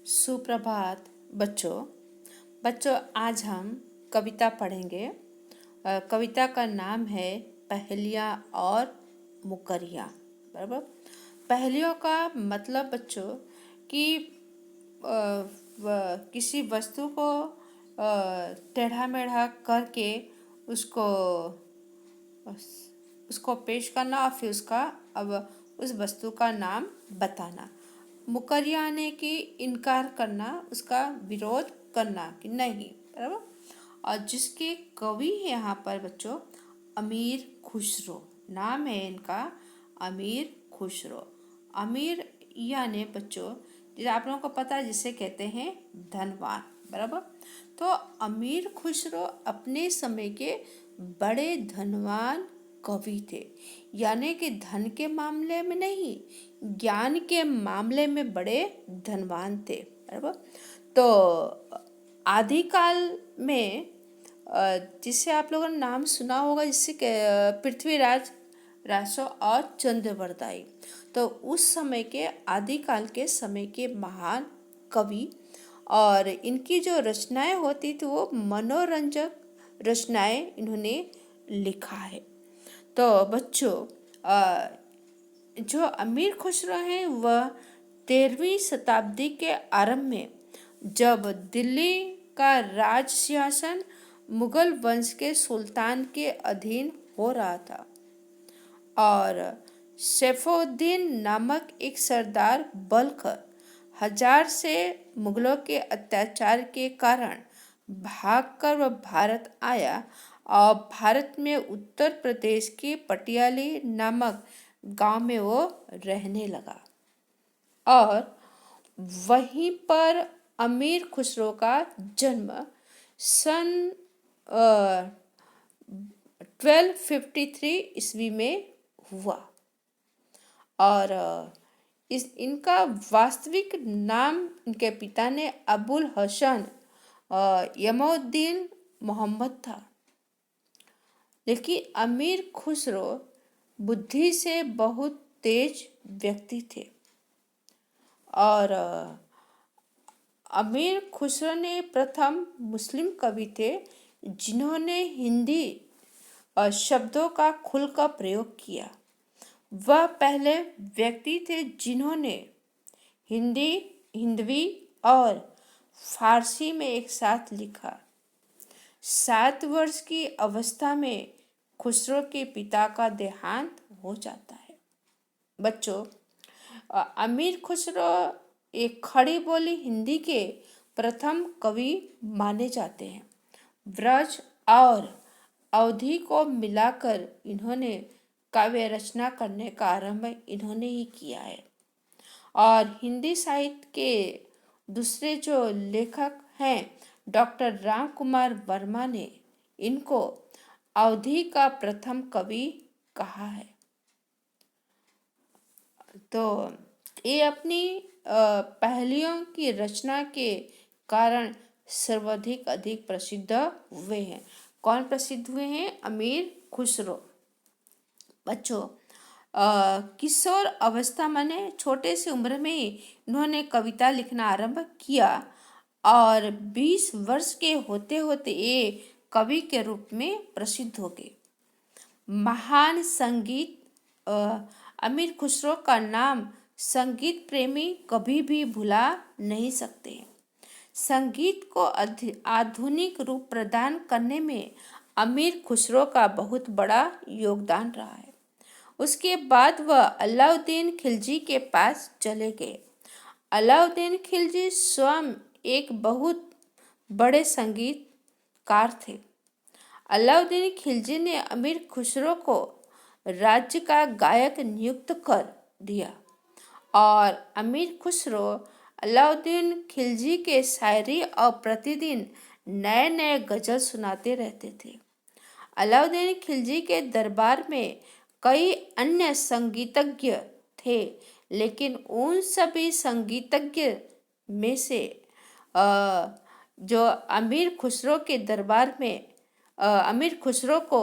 सुप्रभात बच्चों। आज हम कविता पढ़ेंगे। कविता का नाम है पहेलियाँ और मुकरियाँ। बराबर। पहेलियों का मतलब बच्चों कि किसी वस्तु को टेढ़ा मेढ़ा करके उसको उसको पेश करना और फिर उसका अब उस वस्तु का नाम बताना। मुकरिया यानी कि इनकार करना, उसका विरोध करना कि नहीं। बराबर। और जिसके कवि है यहाँ पर बच्चों अमीर खुसरो, नाम है इनका अमीर खुसरो। अमीर यानी बच्चों जिसे आप लोगों को पता है जिसे कहते हैं धनवान। बराबर। तो अमीर खुसरो अपने समय के बड़े धनवान कवि थे, यानी कि धन के मामले में नहीं, ज्ञान के मामले में बड़े धनवान थे। बराबर। तो आदिकाल में जिसे आप लोगों ने नाम सुना होगा, जिससे पृथ्वीराज रासो और चंद्रवरदाई। तो उस समय के आदिकाल के समय के महान कवि, और इनकी जो रचनाएं होती थी वो मनोरंजक रचनाएं इन्होंने लिखा है। तो बच्चों जो अमीर खुसरो हैं वह 13वीं शताब्दी के आरंभ में, जब दिल्ली का राज सिंहासन मुगल वंश के सुल्तान के अधीन हो रहा था और सैफुद्दीन नामक एक सरदार बलकर हजार से मुगलों के अत्याचार के कारण भागकर वह भारत आया और भारत में उत्तर प्रदेश के पटियाली नामक गांव में वो रहने लगा और वहीं पर अमीर खुसरो का जन्म सन 1253 ईस्वी में हुआ। और इनका वास्तविक नाम इनके पिता ने अबुल हसन यमउद्दीन मोहम्मद था, लेकिन अमीर खुसरो बुद्धि से बहुत तेज व्यक्ति थे। और अमीर खुसरो ने प्रथम मुस्लिम कवि थे जिन्होंने हिंदी शब्दों का खुलकर प्रयोग किया। वह पहले व्यक्ति थे जिन्होंने हिंदी, हिंदवी और फारसी में एक साथ लिखा। 7 वर्ष की अवस्था में खुसरो के पिता का देहांत हो जाता है। बच्चों, अमीर खुसरो एक खड़ी बोली हिंदी के प्रथम कवि माने जाते हैं। ब्रज और अवधी को मिलाकर इन्होंने काव्य रचना करने का आरंभ इन्होंने ही किया है। और हिंदी साहित्य के दूसरे जो लेखक हैं डॉक्टर राम कुमार वर्मा ने इनको अवधी का प्रथम कवि कहा है। तो ये अपनी पहेलियों की रचना के कारण सर्वाधिक अधिक प्रसिद्ध हुए हैं। कौन प्रसिद्ध हुए हैं? अमीर खुसरो। बच्चों, किशोर अवस्था माने छोटे से उम्र में ही इन्होंने कविता लिखना आरंभ किया और 20 वर्ष के होते होते ये कवि के रूप में प्रसिद्ध हो गए। महान संगीत अमीर खुसरो का नाम संगीत प्रेमी कभी भी भुला नहीं सकते। संगीत को आधुनिक रूप प्रदान करने में अमीर खुसरो का बहुत बड़ा योगदान रहा है। उसके बाद वह अलाउद्दीन खिलजी के पास चले गए। अलाउद्दीन खिलजी स्वयं एक बहुत बड़े संगीतकार थे। अलाउद्दीन खिलजी ने अमीर खुसरो को राज्य का गायक नियुक्त कर दिया और अमीर खुसरो अलाउद्दीन खिलजी के शायरी और प्रतिदिन नए नए गजल सुनाते रहते थे। अलाउद्दीन खिलजी के दरबार में कई अन्य संगीतज्ञ थे, लेकिन उन सभी संगीतज्ञ में से जो अमीर खुसरो को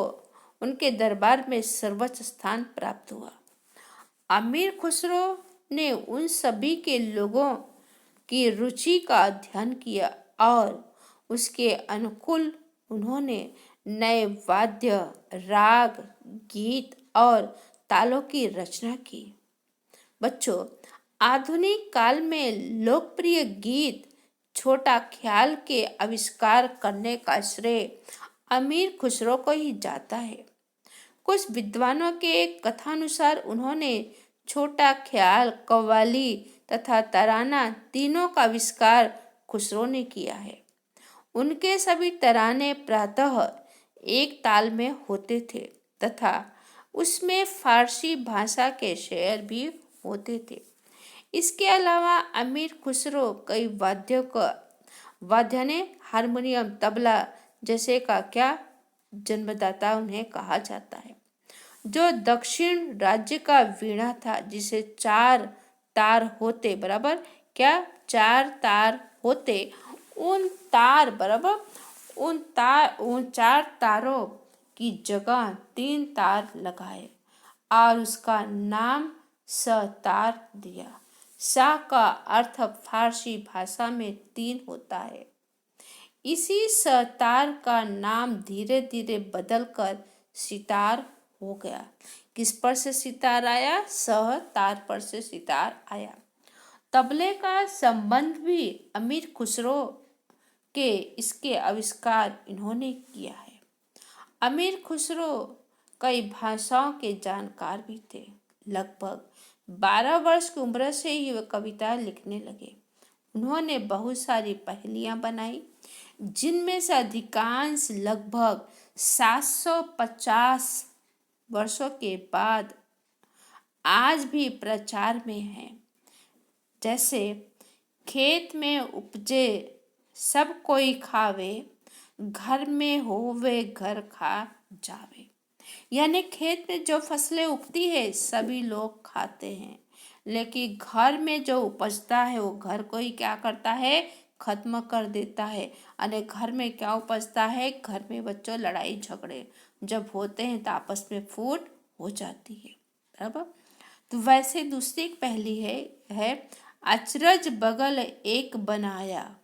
उनके दरबार में सर्वोच्च स्थान प्राप्त हुआ। अमीर खुसरो ने उन सभी के लोगों की रुचि का अध्ययन किया और उसके अनुकूल उन्होंने नए वाद्य, राग, गीत और तालों की रचना की। बच्चों, आधुनिक काल में लोकप्रिय गीत छोटा ख्याल के आविष्कार करने का श्रेय अमीर खुसरो को ही जाता है। कुछ विद्वानों के कथानुसार उन्होंने छोटा ख्याल, कव्वाली तथा तराना तीनों का आविष्कार खुसरो ने किया है। उनके सभी तराने प्रातः एक ताल में होते थे तथा उसमें फारसी भाषा के शेर भी होते थे। इसके अलावा अमीर खुसरो कई वाद्य ने हारमोनियम, तबला जैसे का क्या जन्मदाता उन्हें कहा जाता है। जो दक्षिण राज्य का वीणा था, जिसे 4 तार होते, बराबर क्या 4 तार होते, उन तार बराबर उन 4 तारों की जगह 3 तार लगाए और उसका नाम सतार दिया। सा का अर्थ फारसी भाषा में 3 होता है। इसी सतार का नाम धीरे धीरे बदलकर सितार हो गया। किस पर से सितार आया? सह तार पर से सितार आया। तबले का संबंध भी अमीर खुसरो के इसके आविष्कार इन्होंने किया है। अमीर खुसरो कई भाषाओं के जानकार भी थे। लगभग 12 वर्ष की उम्र से ही वे कविता लिखने लगे। उन्होंने बहुत सारी पहेलियां बनाई, जिनमें से अधिकांश लगभग 750 वर्षों के बाद आज भी प्रचार में है। जैसे खेत में उपजे सब कोई खावे, घर में होवे घर खा जावे। यानी खेत में जो फसलें उगती है सभी लोग खाते हैं, लेकिन घर में जो उपजता है वो घर को ही क्या करता है? खत्म कर देता है। अरे घर में क्या उपजता है? घर में बच्चों लड़ाई झगड़े जब होते हैं तो आपस में फूट हो जाती है, बराबर। तो वैसे दूसरी एक पहेली है अचरज बगल एक बनाया,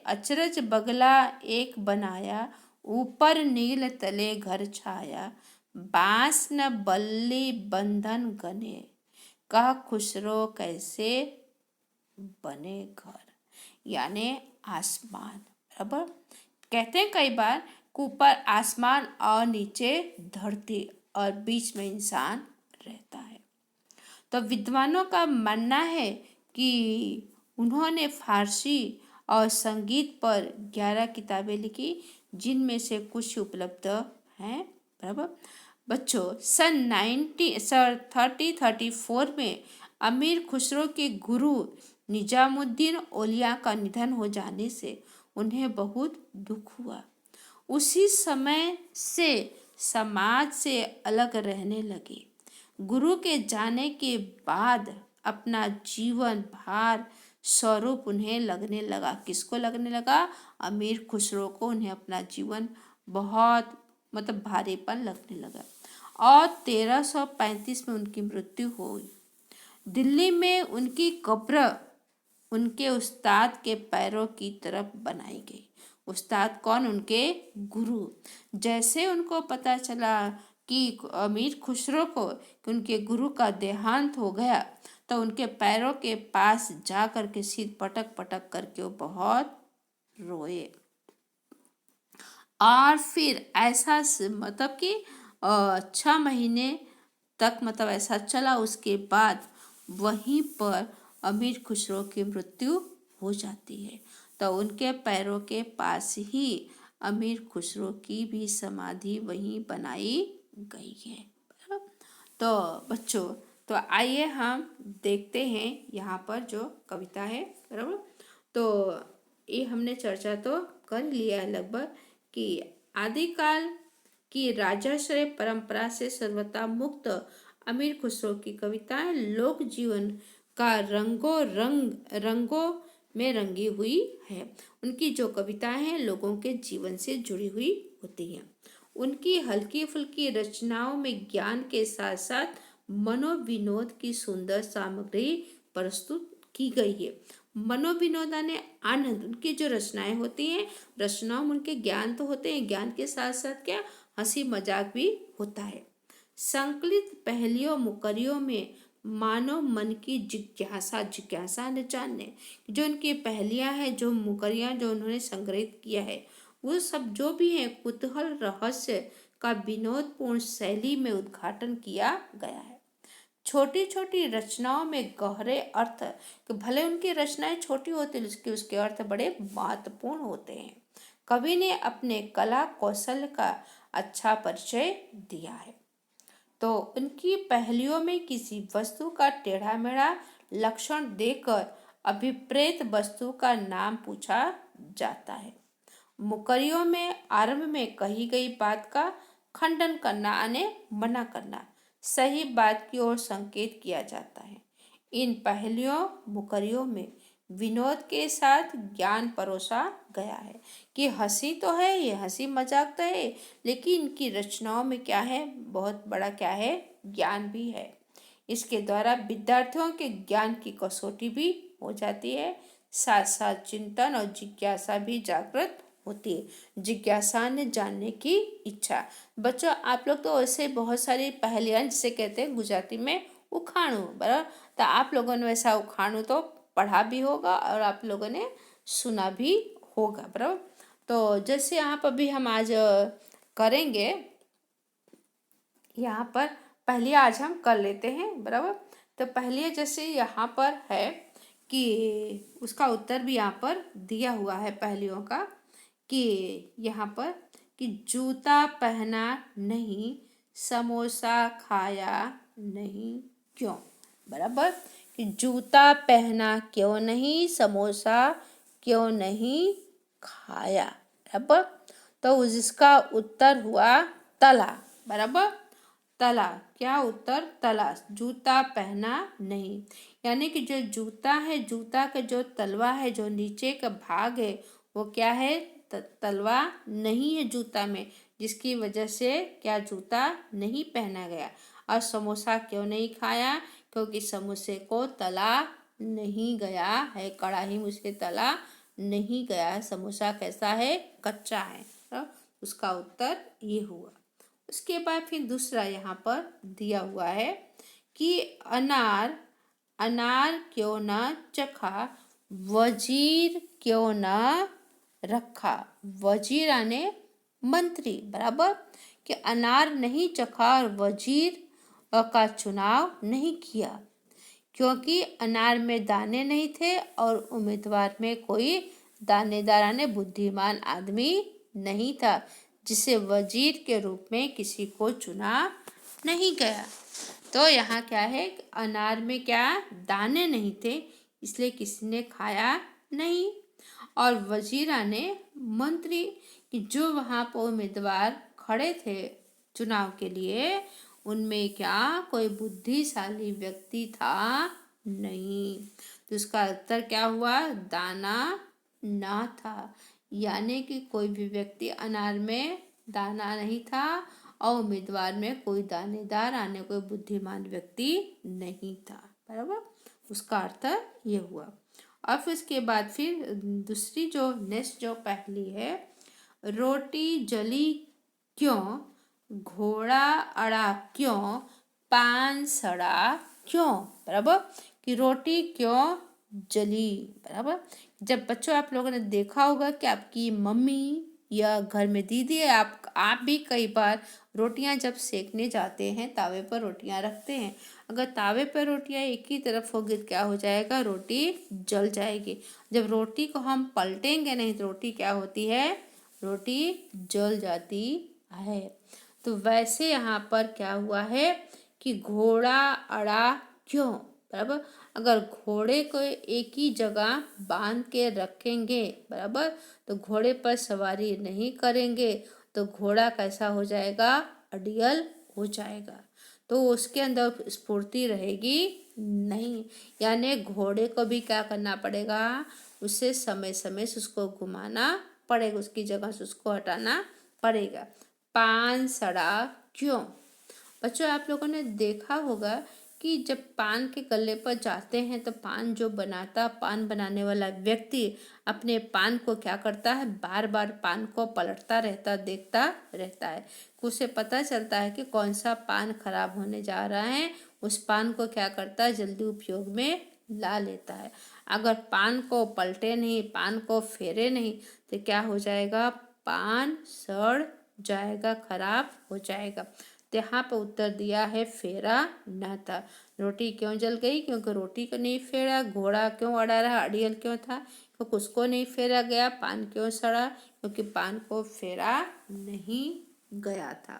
अचरज बगला एक बनाया, ऊपर नील तले घर छाया, बांस न बल्ली बंधन गने, कह खुसरो कैसे बने घर। यानी आसमान, बराबर। कहते हैं कई बार कि ऊपर आसमान और नीचे धरती और बीच में इंसान रहता है। तो विद्वानों का मानना है कि उन्होंने फारसी और संगीत पर 11 किताबें लिखी, जिनमें से कुछ उपलब्ध हैं, बराबर। बच्चों, सन 1334 में अमीर खुसरो के गुरु निजामुद्दीन औलिया का निधन हो जाने से उन्हें बहुत दुख हुआ। उसी समय से समाज से अलग रहने लगे। गुरु के जाने के बाद अपना जीवन भार स्वरूप उन्हें लगने लगा। किसको लगने लगा? अमीर खुसरो को उन्हें अपना जीवन बहुत भारीपन लगने लगा और 1335 में उनकी मृत्यु हो गई। दिल्ली में उनकी कब्र उनके उस्ताद के पैरों की तरफ बनाई गई। उस्ताद कौन? उनके गुरु। जैसे उनको पता चला कि अमीर खुसरो को कि उनके गुरु का देहांत हो गया, तो उनके पैरों के पास जा कर के सिर पटक पटक करके वो बहुत रोए। और फिर ऐसा कि 6 महीने तक ऐसा चला। उसके बाद वहीं पर अमीर खुसरो की मृत्यु हो जाती है। तो उनके पैरों के पास ही अमीर खुसरो की भी समाधि वहीं बनाई गई है। तो बच्चों, तो आइए हम देखते हैं यहाँ पर जो कविता है, बराबर। तो ये हमने चर्चा तो कर लिया है लगभग कि आदिकाल की राजाश्रय परंपरा से सर्वथा मुक्त अमीर खुसरो की कविताएं लोक जीवन का रंगों में रंगी हुई है। उनकी जो कविताएं हैं लोगों के जीवन से जुड़ी हुई होती हैं। उनकी हल्की फुल्की रचनाओं में ज्ञान के साथ साथ मनोविनोद की सुंदर सामग्री प्रस्तुत की गई है। मनोविनोदाने आनंद, उनकी जो रचनाएं होती हैं, रचनाओं में उनके ज्ञान तो होते हैं, ज्ञान के साथ साथ क्या हंसी मजाक भी होता है। संकलित पहेलियों मुकरियों में मानव मन की जिज्ञासा ने जानने, जो उनकी पहेलियां हैं, जो मुकरियां जो उन्होंने संग्रहित किया है, वो सब जो भी है कुतूहल रहस्य का विनोदपूर्ण शैली में उद्घाटन किया गया है। छोटी छोटी रचनाओं में गहरे अर्थ, कि भले उनकी रचनाएं छोटी होती लेकिन उसके अर्थ बड़े महत्वपूर्ण होते हैं। कवि ने अपने कला कौशल का अच्छा परिचय दिया है। तो उनकी पहेलियों में किसी वस्तु का टेढ़ा मेढ़ा लक्षण देकर अभिप्रेत वस्तु का नाम पूछा जाता है। मुकरियों में आरंभ में कही गई बात का खंडन करना यानी मना करना, सही बात की ओर संकेत किया जाता है। इन पहेलियों मुकरियों में विनोद के साथ ज्ञान परोसा गया है, कि हंसी तो है, ये हंसी मजाक तो है, लेकिन इनकी रचनाओं में क्या है, बहुत बड़ा क्या है, ज्ञान भी है। इसके द्वारा विद्यार्थियों के ज्ञान की कसौटी भी हो जाती है, साथ साथ चिंतन और जिज्ञासा भी जागृत होती है। जिज्ञासा ने जानने की इच्छा। बच्चों आप लोग तो ऐसे बहुत सारी पहेलियां जिसे कहते हैं गुजराती में उखाणु, बराबर, तो आप लोगों ने वैसा उखाणु तो पढ़ा भी होगा और आप लोगों ने सुना भी होगा, बराबर। तो जैसे आप अभी हम आज करेंगे, यहाँ पर पहले आज हम कर लेते हैं, बराबर। तो पहले जैसे यहाँ पर है कि उसका उत्तर भी यहाँ पर दिया हुआ है पहेलियों का, कि यहाँ पर कि जूता पहना नहीं, समोसा खाया नहीं, क्यों, बराबर, कि जूता पहना क्यों नहीं, समोसा क्यों नहीं खाया, बराबर। तो जिसका उत्तर हुआ तला, बराबर, तला, क्या उत्तर, तला, जूता पहना नहीं, यानी कि जो जूता है, जूता का जो तलवा है, जो नीचे का भाग है, वो क्या है, तलवा नहीं है जूता में, जिसकी वजह से क्या जूता नहीं पहना गया। और समोसा क्यों नहीं खाया, क्योंकि समोसे को तला नहीं गया है, कड़ाही में उसे तला नहीं गया है, समोसा कैसा है, कच्चा है। तो उसका उत्तर ये हुआ। उसके बाद फिर दूसरा यहाँ पर दिया हुआ है कि अनार अनार क्यों न चखा, वजीर क्यों न रखा, वजीर आने मंत्री, बराबर, कि अनार नहीं चखा और वजीर का चुनाव नहीं किया, क्योंकि अनार में दाने नहीं थे और उम्मीदवार में कोई दानेदार यानी बुद्धिमान आदमी नहीं था, जिसे वजीर के रूप में किसी को चुना नहीं गया। तो यहाँ क्या है, अनार में क्या दाने नहीं थे, इसलिए किसी ने खाया नहीं। और वजीरा ने मंत्री, कि जो वहाँ पर उम्मीदवार खड़े थे चुनाव के लिए, उनमें क्या कोई बुद्धिशाली व्यक्ति था नहीं। तो उसका उत्तर क्या हुआ, दाना ना था, यानी कि कोई भी व्यक्ति अनार में दाना नहीं था और उम्मीदवार में कोई दानेदार आने कोई बुद्धिमान व्यक्ति नहीं था, बराबर, उसका अर्थ ये हुआ। और फिर उसके बाद फिर दूसरी जो नेक्स्ट जो पहली है, रोटी जली क्यों, घोड़ा अड़ा क्यों, पान सड़ा क्यों, बराबर, कि रोटी क्यों जली, बराबर। जब बच्चों आप लोगों ने देखा होगा कि आपकी मम्मी या घर में दीदी है, आप भी कई बार रोटियां जब सेकने जाते हैं तावे पर रोटियां रखते हैं, अगर तावे पर रोटियां एक ही तरफ होगी तो क्या हो जाएगा, रोटी जल जाएगी। जब रोटी को हम पलटेंगे नहीं तो रोटी क्या होती है, रोटी जल जाती है। तो वैसे यहाँ पर क्या हुआ है कि घोड़ा अड़ा क्यों, बराबर, अगर घोड़े को एक ही जगह बांध के रखेंगे, बराबर, तो घोड़े पर सवारी नहीं करेंगे तो घोड़ा कैसा हो जाएगा, अडियल हो जाएगा, तो उसके अंदर स्फूर्ति रहेगी नहीं, यानी घोड़े को भी क्या करना पड़ेगा, उसे समय समय से उसको घुमाना पड़ेगा, उसकी जगह से उसको हटाना पड़ेगा। पान सड़ा क्यों, बच्चों आप लोगों ने देखा होगा कि जब पान के गल्ले पर जाते हैं तो पान बनाने वाला व्यक्ति अपने पान को क्या करता है, बार बार पान को पलटता रहता, देखता रहता है। उसे पता चलता है कि कौन सा पान खराब होने जा रहा है, उस पान को क्या करता है, जल्दी उपयोग में ला लेता है। अगर पान को पलटे नहीं, पान को फेरे नहीं, तो क्या हो जाएगा, पान सड़ जाएगा, खराब हो जाएगा। तो यहाँ पर उत्तर दिया है फेरा न था। रोटी क्यों जल गई, क्योंकि रोटी को नहीं फेरा। घोड़ा क्यों अड़ा रहा, अड़ियल क्यों था, क्योंकि उसको नहीं फेरा गया। पान क्यों सड़ा, क्योंकि पान को फेरा नहीं गया था।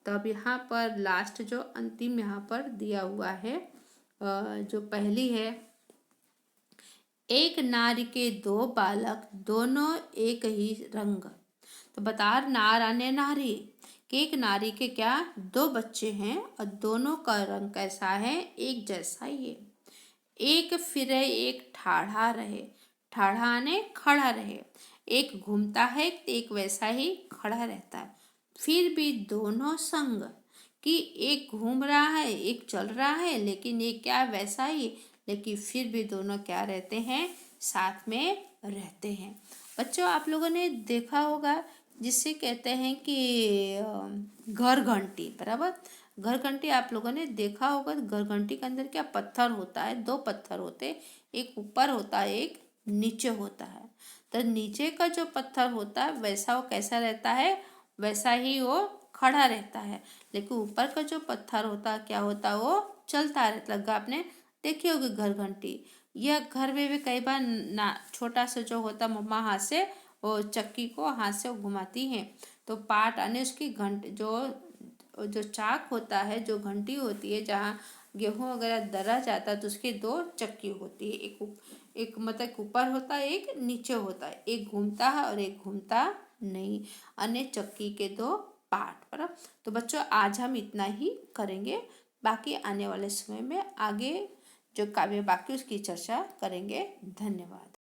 तो अब यहाँ पर लास्ट जो अंतिम यहाँ पर दिया हुआ है, जो पहली है, एक नारी के दो बालक, दोनों एक ही रंग। तो बता, नार आने नारी, कि एक नारी के क्या, दो बच्चे हैं और दोनों का रंग कैसा है, एक जैसा ही है। एक फिरे एक ठाढ़ा रहे, ठाढ़ा आने खड़ा रहे। एक घूमता है एक वैसा ही खड़ा रहता है। फिर भी दोनों संग, कि एक घूम रहा है एक चल रहा है, लेकिन एक क्या वैसा ही, लेकिन फिर भी दोनों क्या रहते हैं, साथ में रहते हैं। बच्चों, आप लोगों ने देखा होगा जिसे कहते हैं कि घर घंटी, बराबर। घर घंटी आप लोगों ने देखा होगा। घर घंटी के अंदर क्या पत्थर होता है, दो पत्थर होते, एक ऊपर होता है एक नीचे होता है। तो नीचे का जो पत्थर होता है वैसा वो कैसा रहता है, वैसा ही वो खड़ा रहता है। लेकिन ऊपर का जो पत्थर होता है क्या होता है, वो चलता रहता है। आपने देखी होगी घर घंटी। यह घर में भी कई बार ना, छोटा सा जो होता, मम्मा हाथ से वो चक्की को हाथ से घुमाती हैं, तो पाट आने उसकी घंट जो चाक होता है, जो घंटी होती है, जहाँ गेहूं वगैरह दरा जाता है, तो उसकी दो चक्की होती है। एक मतलब ऊपर होता है एक नीचे होता है, एक घूमता है और एक घूमता नहीं, अन्य चक्की के दो पार्ट पर। तो बच्चों, आज हम इतना ही करेंगे। बाकी आने वाले समय में आगे जो काव्य बाकी उसकी चर्चा करेंगे। धन्यवाद।